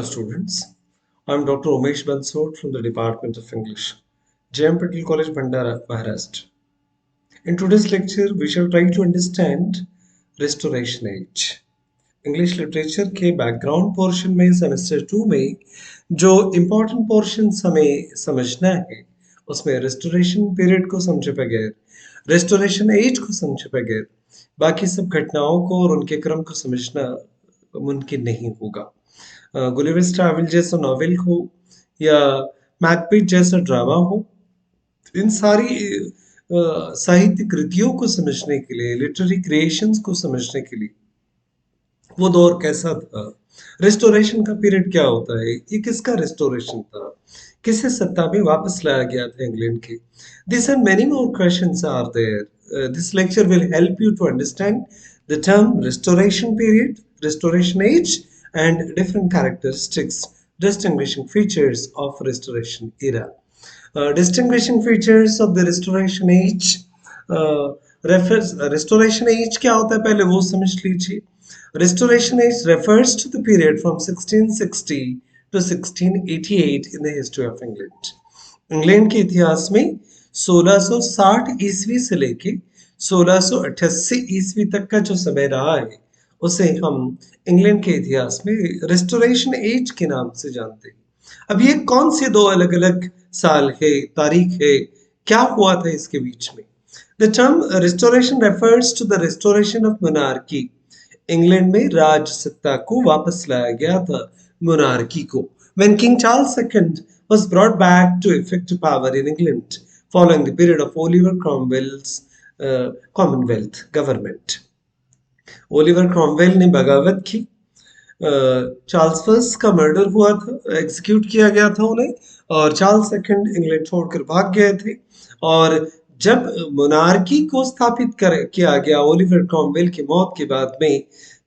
students. I'm Dr. Umesh Bansod from the Department of English, JM Patel College, Bhandara, Maharashtra. In today's lecture, we shall try to understand Restoration Age. English literature के background portion में semester 2 में जो important portion हमें समझना है उसमें restoration period को समझे बगैर, रेस्टोरेशन एज को समझे बगैर बाकी सब घटनाओं को और उनके क्रम को समझना मुमकिन नहीं होगा। गुलिवर्स ट्रैवल जैसा नॉवेल हो या मैकबेथ जैसा ड्रामा हो, इन सारी साहित्य कृतियों को समझने के लिए, लिटरेरी क्रिएशंस को समझने के लिए वो दौर कैसा था, रेस्टोरेशन का पीरियड क्या होता है, ये किसका रेस्टोरेशन था, किसे सत्ता में वापस लाया गया था इंग्लैंड के। This and many more questions are there. This lecture will help you to understand the term restoration period, restoration age, and different characteristics, distinguishing features of restoration era. Distinguishing features of the restoration age. Restoration age क्या होता है पहले वो समझ लीजिए। Restoration age refers to the period from 1660 to 1688 in the history of England. England के इतिहास में 1660 ईस्वी से लेके 1688 ईस्वी तक का जो समय रहा है उसे हम इंग्लैंड के इतिहास में रेस्टोरेशन एज के नाम से जानते हैं। अब ये कौन से दो अलग अलग साल है, तारीख है, क्या हुआ था इसके बीच में। The term restoration refers to the restoration of monarchy. England में राज सत्ता को वापस लाया गया था, मोनार्की को, when King Charles II was brought back to effective power in England following the period of Oliver Cromwell's Commonwealth government. Oliver Cromwell ने बगावत की, चार्ल्स फर्स्ट का मर्डर हुआ था, एग्जीक्यूट किया गया था उन्हें, और चार्ल्स सेकंड इंग्लैंड छोड़कर भाग गए थे। और जब मोनार्की को स्थापित किया गया ओलिवर क्रॉमवेल की मौत के बाद में,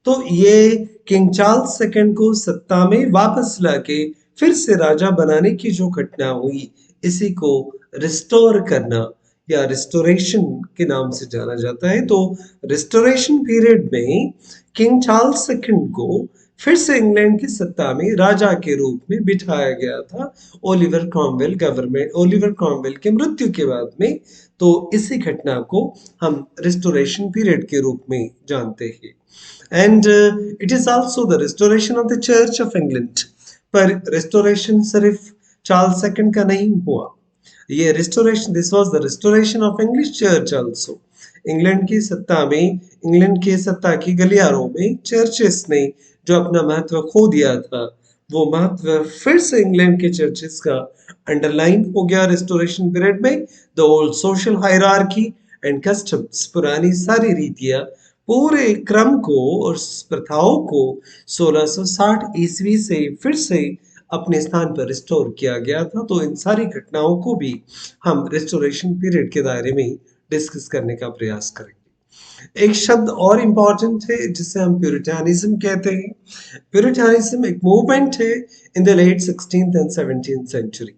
तो ये किंग चार्ल्स सेकंड को सत्ता में वापस लाके फिर से राजा बनाने की जो घटना हुई, इसी को रिस्टोर करना या रिस्टोरेशन के नाम से जाना जाता है। तो रिस्टोरेशन पीरियड में किंग चार्ल्स सेकंड को फिर से इंग्लैंड की सत्ता में राजा के रूप में बिठाया गया था Oliver Cromwell government, Oliver Cromwell के मृत्यु के बाद में। तो इसी घटना को हम रिस्टोरेशन पीरियड के रूप में जानते हैं। And it is also the restoration of the church of England. पर रिस्टोरेशन सिर्फ चार्ल्स सेकंड का नहीं हुआ, ये restoration, this was the restoration of English church also. England की सत्ता में, इंग्लैंड के सत्ता की गलियारों में चर्चेस ने जो अपना महत्व खो दिया था, वो महत्व फिर से इंग्लैंड के चर्चेस का अंडरलाइन हो गया रिस्टोरेशन पीरियड में। The old social hierarchy and customs, पुरानी सारी रीतियां, पूरे क्रम को और प्रथाओं को 1660 ईस्वी से फिर से अपने स्थान पर रिस्टोर किया गया था। तो इन सारी घटनाओं को भी हम रिस्टोरेशन पीरियड के दायरे में डिस्कस करने का प्रयास करेंगे। एक शब्द और इम्पोर्टेंट है जिसे हम प्यूरिटानिज्म कहते हैं। प्यूरिटानिज्म एक मूवमेंट है in the late 16th and 17th century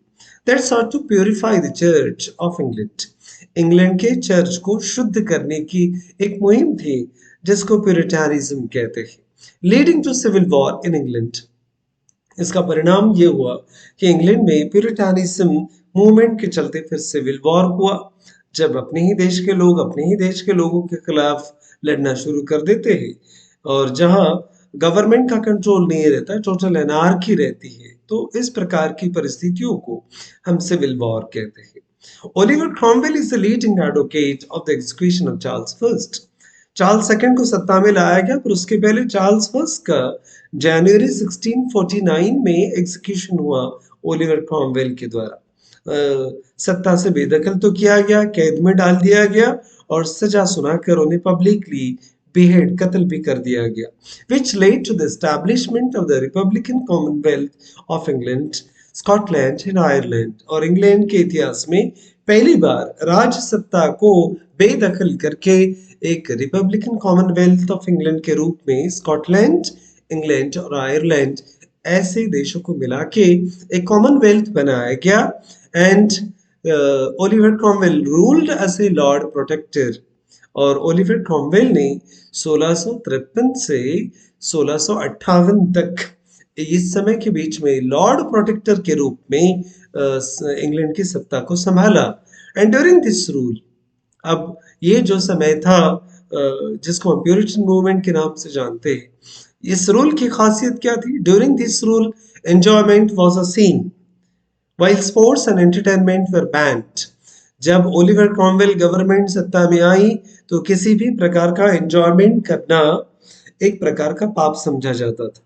that sought to purify the church of England. England के चर्च को शुद्ध करने की एक मुहिम थी जिसको प्यूरिटानिज्म कहते हैं, leading to civil war in England. इसका परिणाम ये हुआ कि इंग्लैंड में प्यूरिटानिज्म मूवमेंट के चलते फिर सिविल वॉर हुआ, जब अपने ही देश के लोग अपने ही देश के लोगों के खिलाफ लड़ना शुरू कर देते हैं और जहां गवर्नमेंट का कंट्रोल नहीं रहता, टोटल एनार्की रहती है, तो इस प्रकार की परिस्थितियों को हम सिविल वॉर कहते हैं। Oliver Cromwell is the leading advocate of the execution of Charles first. Charles second को सत्ता में लाया गया, पर उसके पहले चार्ल्स फर्स्ट का जनवरी 1649 में एग्जीक्यूशन हुआ ओलिवर क्रॉमवेल के द्वारा। सत्ता से बेदखल तो किया गया, कैद में डाल दिया गया और सजा सुनाकर उन्हें पब्लिकली बेहेड, कत्ल भी कर दिया गया, which led to the establishment of the Republican Commonwealth of England, Scotland and Ireland. और इंग्लैंड के इतिहास में पहली बार राज सत्ता को बेदखल करके एक रिपब्लिकन कॉमनवेल्थ ऑफ इंग्लैंड के रूप में स्कॉटलैंड, इंग्लैंड और आयरलैंड ऐसे देशों को मिला के एक कॉमनवेल्थ बनाया गया। And Oliver Cromwell ruled as a lord protector. और ओलिवर क्रॉमवेल ने 1653 से 1658 तक इस समय के बीच में लॉर्ड प्रोटेक्टर के रूप में इंग्लैंड की सत्ता को संभाला। एंड ड्यूरिंग दिस रूल, अब ये जो समय था जिसको हम प्यूरिटन मूवमेंट के नाम से जानते हैं, इस रूल की खासियत क्या थी? During this rule enjoyment was a sin while sports and entertainment were banned। जब ओलिवर क्रॉमवेल गवर्नमेंट सत्ता में आई तो किसी भी प्रकार का एंजॉयमेंट करना एक प्रकार का पाप समझा जाता था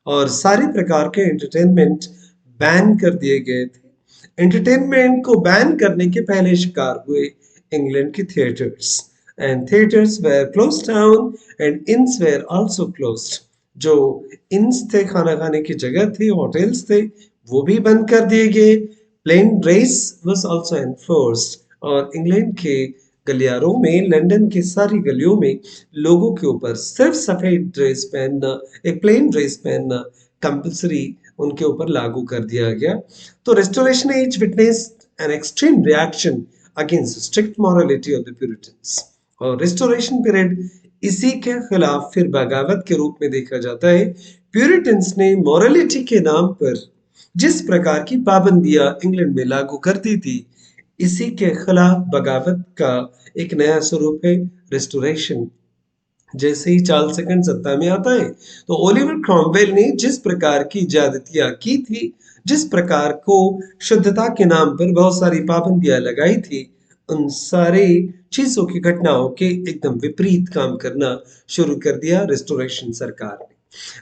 और सारे प्रकार के एंटरटेनमेंट बैन कर दिए गए थे। एंटरटेनमेंट को बैन करने के पहले शिकार हुए इंग्लैंड के theatres, and theatres were closed down and inns were also closed. जो इन्स थे, खाना खाने की जगह थी, होटल्स थे, वो भी बंद कर दिए गए। Plain dress was also enforced और इंग्लैंड के गलियारों में, लंदन की सारी गलियों में लोगों के ऊपर सिर्फ सफेद ड्रेस पहनना, एक प्लेन ड्रेस पहनना कंपल्सरी उनके ऊपर लागू कर दिया गया। तो restoration age witnessed an extreme reaction against strict morality of the Puritans. और रेस्टोरेशन पीरियड इसी के खिलाफ फिर बगावत के रूप में देखा जाता है। प्यूरिटन्स ने मॉरलिटी के नाम पर जिस प्रकार की पाबंदियां इंग्लैंड में लागू करती थी, इसी के खिलाफ बगावत का एक नया स्वरूप है रेस्टोरेशन। जैसे ही चार्ल्स सेकंड सत्ता में आता है तो ओलिवर क्रॉमवेल ने जिस प्रकार की ज्यादतियां की थी, जिस प्रकार को शुद्धता के नाम पर बहुत सारी पाबंदियां लगाई थी, उन सारे चीजों की घटनाओं के एकदम विपरीत काम करना शुरू कर दिया रेस्टोरेशन सरकार ने।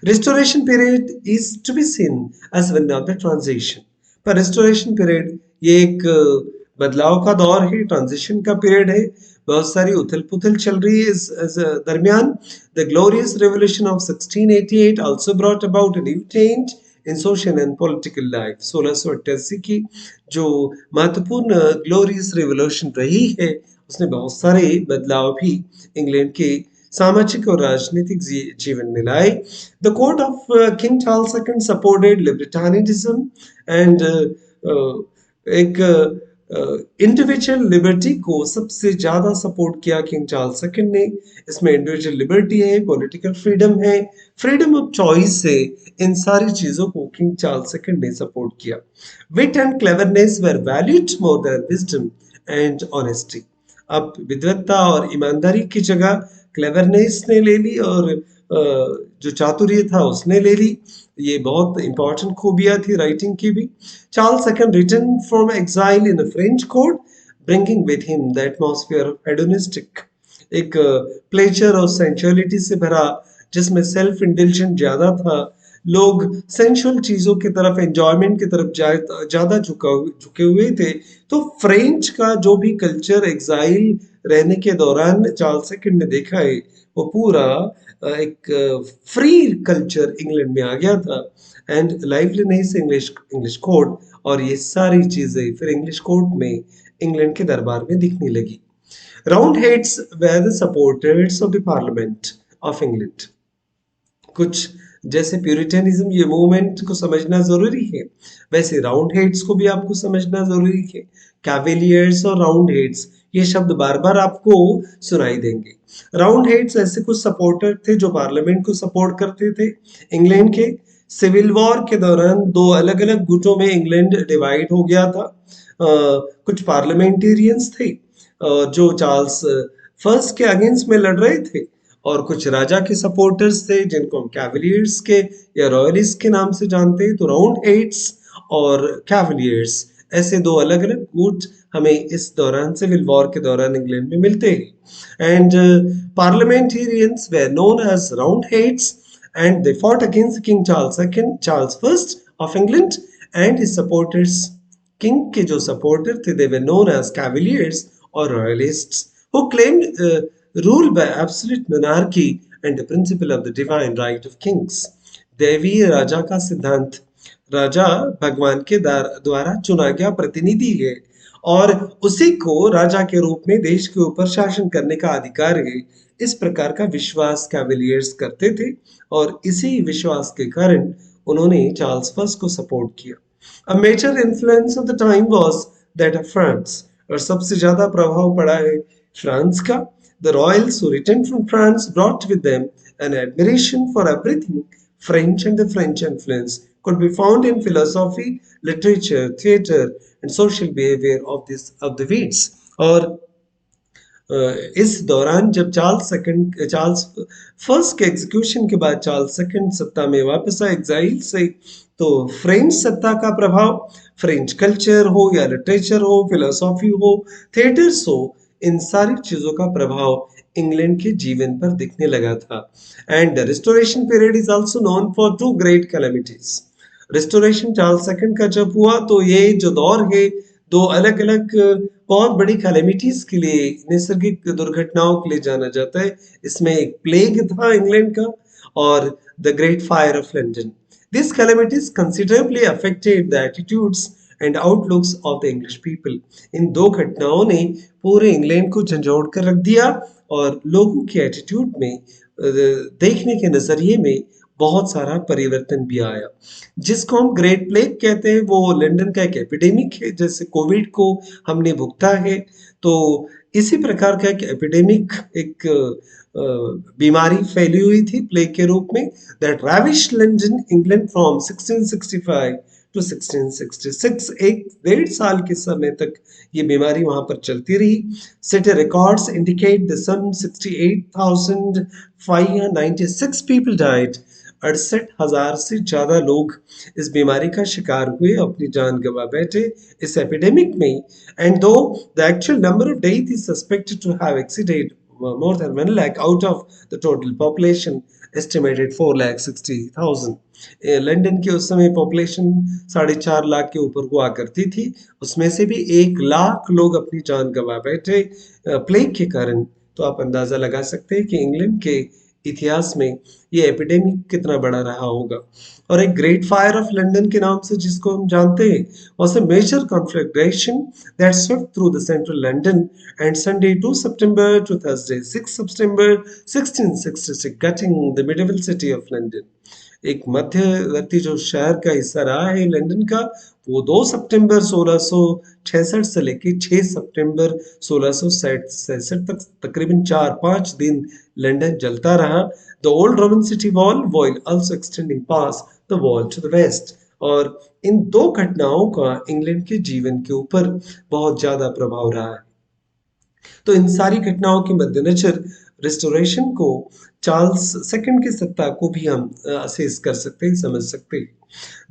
Restoration period is to be seen as one of the transition। पर restoration period ये एक बदलाव का दौर है, ट्रांजिशन का पीरियड है। बहुत सारी उथल पुथल चल रही है इस दरमियान। The glorious revolution of 1688 also brought about a new change in social and political life। 1688 की जो महत्वपूर्ण ग्लोरियस रेवोल्यूशन रही है, उसने बहुत सारे बदलाव भी इंग्लैंड के सामाजिक और राजनीतिक जीवन में लाए। The court of King Charles second supported libertarianism and एक इंडिविजुअल लिबर्टी को सबसे ज्यादा सपोर्ट किया किंग चार्ल्स सेकंड ने। इसमें इंडिविजुअल लिबर्टी है, पॉलिटिकल फ्रीडम है, फ्रीडम ऑफ चॉइस है, इन सारी चीजों को किंग चार्ल्स सेकंड ने सपोर्ट किया। Wit and cleverness were valued more than wisdom and honesty. अब विद्वत्ता और ईमानदारी की जगह क्लेवरनेस ने ले ली और जो चातुर्य था उसने ले ली। ये बहुत इंपॉर्टेंट खूबियां थी राइटिंग की भी। Charles second return from exile in a French court, bringing with him the atmosphere of hedonistic, एक प्लेजर और सेंसुअलिटी से भरा, जिसमें सेल्फ इंडल्जेंट ज्यादा था। लोग सेंसुअल चीजों की तरफ, एंजॉयमेंट की तरफ ज्यादा झुके हुए थे। तो फ्रेंच का जो भी कल्चर एग्जाइल रहने के दौरान चार्ल्स सेकंड ने देखा है, वो पूरा एक फ्री कल्चर इंग्लैंड में आ गया था। And liveliness English English court, और ये सारी चीजें फिर इंग्लिश कोर्ट में इंग्लैंड के दरबार में दिखने लगी। Roundheads were the supporters of the parliament of England. कुछ जैसे प्यूरिटनिज्म, ये मूवमेंट को समझना जरूरी है, वैसे राउंड हेड्स को भी आपको समझना जरूरी है। कैवेलियर्स और राउंड हेड्स, ये शब्द बार बार आपको सुनाई देंगे। राउंड हेड्स ऐसे कुछ सपोर्टर थे जो पार्लियामेंट को सपोर्ट करते थे। इंग्लैंड के सिविल वॉर के दौरान दो अलग अलग गुटों में इंग्लैंड डिवाइड हो गया था। कुछ पार्लियामेंटेरियंस थे जो चार्ल्स फर्स्ट के अगेंस्ट में लड़ रहे थे, और कुछ राजा के सपोर्टर्स थे जिनको हम कैवलियर्स के या रॉयलिस्ट के नाम से जानते हैं। तो राउंड हेड्स और कैवलियर्स, ऐसे दो अलग अलग गुट हमें इस दौरान सिविल वॉर के दौरान इंग्लैंड में मिलते हैं। And parliamentarians were known as roundheads and they fought against king Charles second, Charles first of England and his supporters. King के जो सपोर्टर थे, they were known as cavaliers और royalists, who claimed rule by absolute monarchy and the principle of the divine right of kings। दैवीय राजा का सिद्धांत, राजा भगवान के द्वारा चुना गया प्रतिनिधि है और उसी को राजा के रूप में देश के ऊपर शासन करने का अधिकार है। इस प्रकार का विश्वास कैवलियर्स करते थे और इसी विश्वास के कारण उन्होंने चार्ल्स फर्स्ट को सपोर्ट किया। A major influence of the time was that of France, और सबसे ज्यादा प्रभाव पड़ा है फ्रांस का। The royals who returned from France brought with them an admiration for everything French and the French influence could be found in philosophy, literature, theater, and social behavior of the Wits. और इस दौरान जब Charles first के execution के बाद Charles second सत्ता में वापस आए एग्जाइल से, तो फ्रेंच सत्ता का प्रभाव फ्रेंच कल्चर हो या लिटरेचर हो, फिलोसॉफी हो, थिएटर्स हो, इन सारी चीजों का प्रभाव इंग्लैंड के जीवन पर दिखने लगा था। And restoration period is also known for two great calamities. Restoration Charles second का जब हुआ तो ये जो दौर है दो अलग अलग बहुत बड़ी कैलेमिटीज के लिए, नैसर्गिक दुर्घटनाओं के लिए जाना जाता है। इसमें एक प्लेग था इंग्लैंड का और the great fire of London. This calamities considerably affected the attitudes and outlooks of the English people. इन दो घटनाओं ने पूरे इंग्लैंड को झंझोड़ कर रख दिया और लोगों के एटीट्यूड में, देखने के नजरिए में बहुत सारा परिवर्तन भी आया। जिसको हम ग्रेट प्लेग कहते हैं वो लंदन का एक एपिडेमिक है, जैसे कोविड को हमने भुगता है, तो इसी प्रकार का एक एपिडेमिक, एक बीमारी फैली हुई थी प्लेग के रूप में, that ravished London England from 1665 to 1666। एक 1.5 साल के समय तक ये बीमारी वहां पर चलती रही। City records indicate the some 68,596 people died. 68,000 से ज्यादा लोग इस बीमारी का शिकार हुए, अपनी जान गंवा बैठे इस एपिडेमिक में। And though the actual number of death is suspected to have exceeded more than 1 lakh out of the total population estimated 4,60,000। London की उस समय पॉपुलेशन 4.5 लाख के ऊपर हुआ करती थी, उसमें से भी 1 लाख लोग अपनी जान गंवा बैठे प्लेग के कारण। तो आप अंदाजा लगा सकते हैं कि इंग्लैंड के इतिहास में ये एपिडेमिक कितना बड़ा रहा होगा। और एक ग्रेट फायर ऑफ लंदन के नाम से जिसको हम जानते हैं, was a major conflagration that swept through the central London and Sunday 2 September to Thursday 6 September 1666, gutting the medieval city of London। एक मध्यवर्ती जो शहर का हिस्सा रहा है लंदन का, वो 2 सितंबर 1666 से लेकर 6 सितंबर 1667 तक तकरीबन 4-5 दिन लंदन जलता रहा। The old Roman city wall while also extending past the wall to the west। और इन दो घटनाओं का इंग्लैंड के जीवन के ऊपर बहुत ज्यादा प्रभाव रहा है। तो इन सारी घटनाओं के मद्देनजर रिस्टोरेशन को, चार्ल्स सेकंड की सत्ता को भी हम असेस कर सकते हैं, समझ सकते हैं।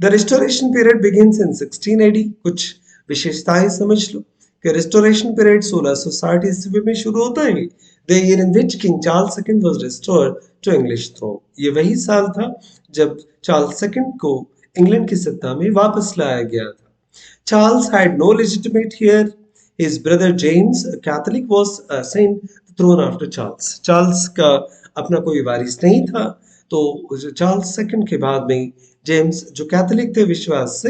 The restoration period begins in 16 AD. कुछ विशेषताएं समझ लो कि रिस्टोरेशन पीरियड 1660 ईस्वी में शुरू होता है। The year in which king Charles second was restored to English throne. ये वही साल था जब चार्ल्स सेकंड को इंग्लैंड की सत्ता में वापस लाया गया था। Charles had no legitimate heir. His brother James, a Catholic, was assigned the throne after Charles। Charles का अपना कोई वारिस नहीं था, तो चार्ल्स सेकंड के बाद में जेम्स जो कैथोलिक थे विश्वास से,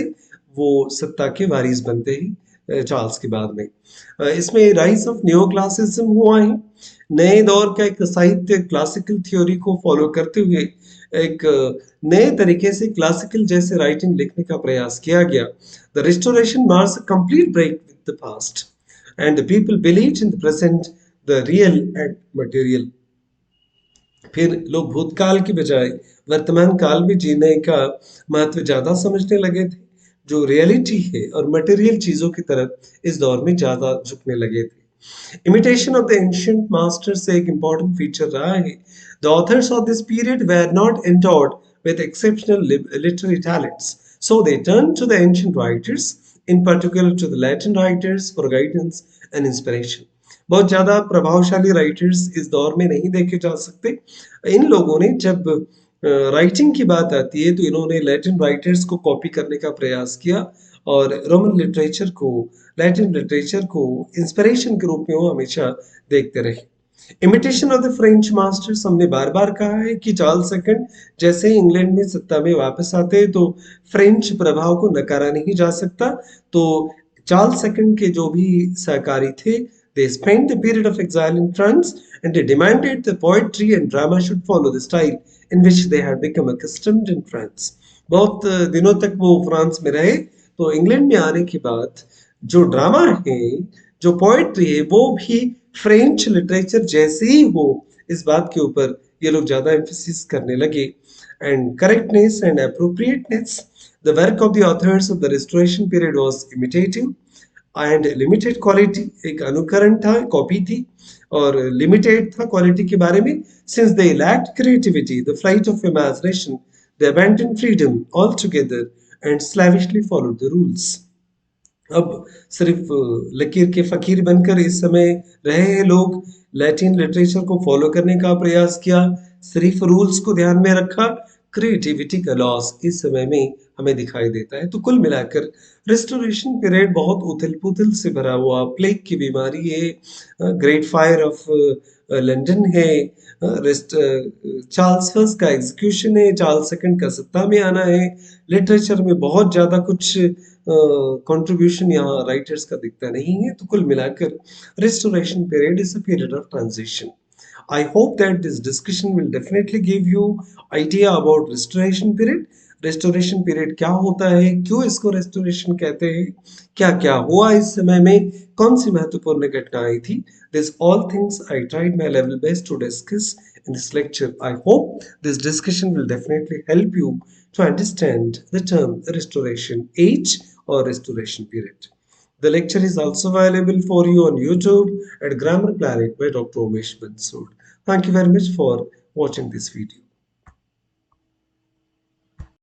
वो सत्ता के वारिस बनते ही चार्ल्स के बाद में। इसमें राइज ऑफ न्यो क्लासिज्म हुआ है। नए दौर का एक साहित्य क्लासिकल थ्योरी को फॉलो करते हुए एक नए तरीके से क्लासिकल जैसे राइटिंग लिखने का प्रयास किया गया। The restoration marks a complete break with the past and the people believed in the present, the real and material. फिर लोग भूतकाल की बजाय वर्तमान काल में जीने का महत्व ज्यादा समझने लगे थे, जो रियलिटी है और मटेरियल चीजों की तरफ इस दौर में ज्यादा झुकने लगे थे। Imitation of the ancient masters एक important feature रहा है। The authors of this period were not endowed with exceptional literary talents, so they turned to the ancient writers, in particular to the Latin writers, for guidance and inspiration। बहुत ज्यादा प्रभावशाली writers इस दौर में नहीं देखे जा सकते। इन लोगों ने जब राइटिंग की बात आती है तो इन्होंने लैटिन राइटर्स को कॉपी करने का प्रयास किया और रोमन लिटरेचर को, लैटिन लिटरेचर को इंस्पिरेशन के रूप में वो हमेशा देखते रहे। Imitation of the French masters, हमने बार बार कहा है कि चार्ल्स सेकंड जैसे ही इंग्लैंड में सत्ता में वापस आते हैं तो फ्रेंच प्रभाव को नकारा नहीं जा सकता। तो चार्ल्स सेकंड के जो भी सहकारी थे, they spent the period of exile in France and they demanded the poetry and drama should follow the style in which they had become accustomed in France। बहुत दिनों तक वो फ्रांस में रहे, तो इंग्लैंड में आने के बाद जो ड्रामा है, जो पोएट्री है, वो भी फ्रेंच लिटरेचर जैसे ही हो, इस बात के ऊपर ये लोग ज्यादा एम्फेसिस करने लगे। and correctness and appropriateness. The work of the authors of the Restoration period was imitative and limited quality, एक अनुकरण था, कॉपी थी और लिमिटेड था क्वालिटी के बारे में. Since they lacked creativity, the flight of imagination, they abandon freedom altogether and slavishly followed the rules. अब सिर्फ लकीर के फकीर बनकर इस समय रहे हैं लोग, लैटिन लिटरेचर को फॉलो करने का प्रयास किया, सिर्फ रूल्स को ध्यान में रखा, क्रिएटिविटी का लॉस इस समय में हमें दिखाई देता है. तो कुल मिलाकर रेस्टोरेशन पीरियड बहुत उथल पुथल से भरा हुआ, प्लेग की बीमारी है, ग्रेट फायर ऑफ लंदन है, चार्ल्स फर्स्ट का एग्जीक्यूशन है, चार्ल्स सेकंड का सत्ता में आना है. लिटरेचर में बहुत ज्यादा कुछ कंट्रीब्यूशन यहाँ राइटर्स का दिखता नहीं है. तो कुल मिलाकर restoration period is a period of transition. I hope that this discussion will definitely give you idea about restoration period. restoration period क्या होता है, क्यों इसको restoration कहते हैं, क्या क्या हुआ इस समय में, कौन सी महत्वपूर्ण घटना आई थी. These all things I tried my level best to discuss in this lecture. I hope this discussion will definitely help you to understand the term restoration age or restoration period. The lecture is also available for you on YouTube at Grammar Planet by Dr. Umesh Bansood. Thank you very much for watching this video.